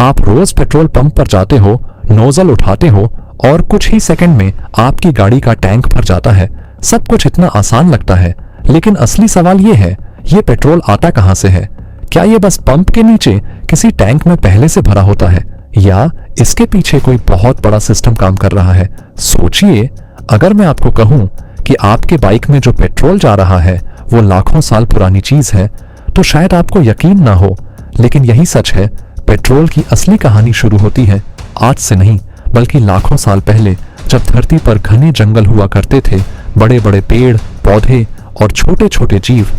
आप रोज petrol pump पर जाते हो, नोजल उठाते हो और कुछ ही सेकंड में आपकी गाड़ी का टैंक भर जाता है। सब कुछ इतना आसान लगता है, लेकिन असली सवाल ये है, ये पेट्रोल आता कहां से है? क्या ये बस पंप के नीचे किसी टैंक में पहले से भरा होता है, या इसके पीछे कोई बहुत बड़ा सिस्टम काम कर रहा है? सोचिए, अगर मैं आपको कहूं कि आपके बाइक में जो पेट्रोल जा रहा है वो लाखों साल पुरानी चीज है, तो शायद आपको यकीन ना हो, लेकिन यही सच है। पेट्रोल की असली कहानी शुरू होती है आज से नहीं, बल्कि लाखों साल पहले, जब धरती पर घने जंगल हुआ करते थे। बड़े बड़े पेड़ पौधे और छोटे छोटे जीव,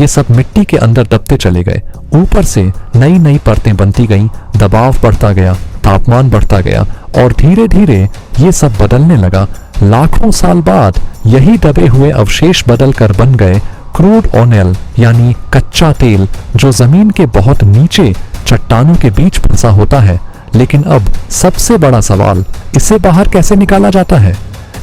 ये सब मिट्टी के अंदर दबते चले गए। ऊपर से नई नई परतें बनती गईं, दबाव बढ़ता गया, तापमान बढ़ता गया और धीरे धीरे ये सब बदलने लगा। लाखों साल बाद यही दबे हुए अवशेष बदलकर बन गए क्रूड ऑयल, यानी कच्चा तेल, जो जमीन के बहुत नीचे चट्टानों के बीच फंसा होता है। लेकिन अब सबसे बड़ा सवाल, इसे बाहर कैसे निकाला जाता है?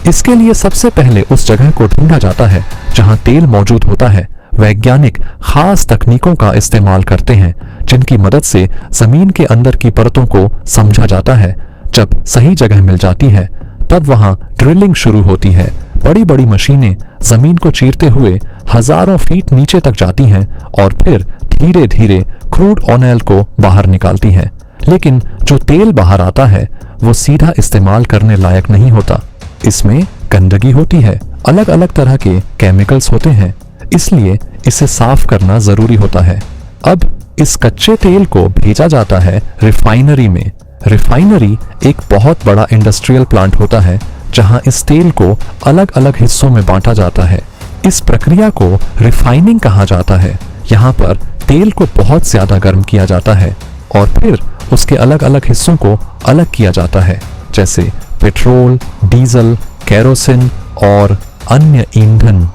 इसके लिए सबसे पहले उस जगह को ढूंढा जाता है जहां तेल मौजूद होता है। वैज्ञानिक खास तकनीकों का इस्तेमाल करते हैं, जिनकी मदद से जमीन के अंदर की परतों को समझा जाता है। जब सही जगह मिल जाती है, तब वहां ड्रिलिंग शुरू होती है। बड़ी बड़ी मशीनें जमीन को चीरते हुए हजारों फीट नीचे तक जाती हैं और फिर धीरे धीरे क्रूड ऑयल को बाहर निकालती हैं। लेकिन जो तेल बाहर आता है वो सीधा इस्तेमाल करने लायक नहीं होता। इसमें गंदगी होती है, अलग अलग तरह के केमिकल्स होते हैं, इसलिए इसे साफ करना जरूरी होता है। अब इस कच्चे तेल को भेजा जाता है रिफाइनरी में। रिफाइनरी एक बहुत बड़ा इंडस्ट्रियल प्लांट होता है जहां इस तेल को अलग अलग हिस्सों में बांटा जाता है। इस प्रक्रिया को रिफाइनिंग कहा जाता है। यहाँ पर तेल को बहुत ज्यादा गर्म किया जाता है और फिर उसके अलग अलग हिस्सों को अलग किया जाता है, जैसे पेट्रोल, डीजल, केरोसिन और अन्य ईंधन।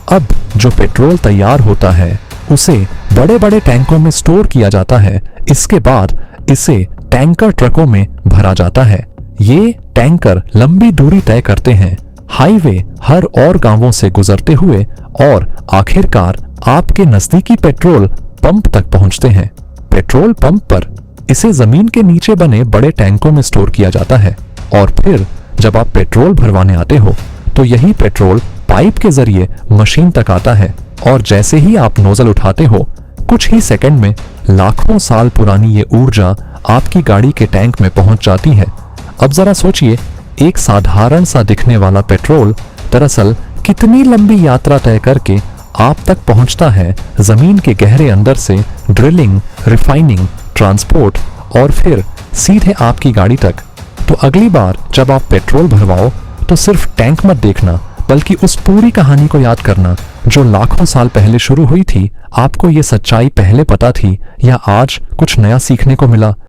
अब जो पेट्रोल तैयार होता है उसे बड़े बड़े टैंकों में स्टोर किया जाता है। इसके बाद इसे टैंकर ट्रकों में भरा जाता है। ये टैंकर लंबी दूरी तय करते हैं, हाईवे हर और गांवों से गुजरते हुए, और आखिरकार आपके नजदीकी पेट्रोल पंप तक पहुंचते हैं। पेट्रोल पंप पर इसे जमीन के नीचे बने बड़े टैंकों में स्टोर किया जाता है और फिर जब आप पेट्रोल भरवाने आते हो तो यही पेट्रोल पाइप के जरिए मशीन तक आता है और जैसे ही आप नोजल उठाते हो, कुछ ही सेकंड में लाखों साल पुरानी ये ऊर्जा आपकी गाड़ी के टैंक में पहुंच जाती है। अब जरा सोचिए, एक साधारण सा दिखने वाला पेट्रोल दरअसल कितनी लंबी यात्रा तय करके आप तक पहुंचता है, जमीन के गहरे अंदर से ड्रिलिंग, रिफाइनिंग, ट्रांसपोर्ट और फिर सीधे आपकी गाड़ी तक। तो अगली बार जब आप पेट्रोल भरवाओ तो सिर्फ टैंक मत देखना, बल्कि उस पूरी कहानी को याद करना जो लाखों साल पहले शुरू हुई थी। आपको ये सच्चाई पहले पता थी या आज कुछ नया सीखने को मिला?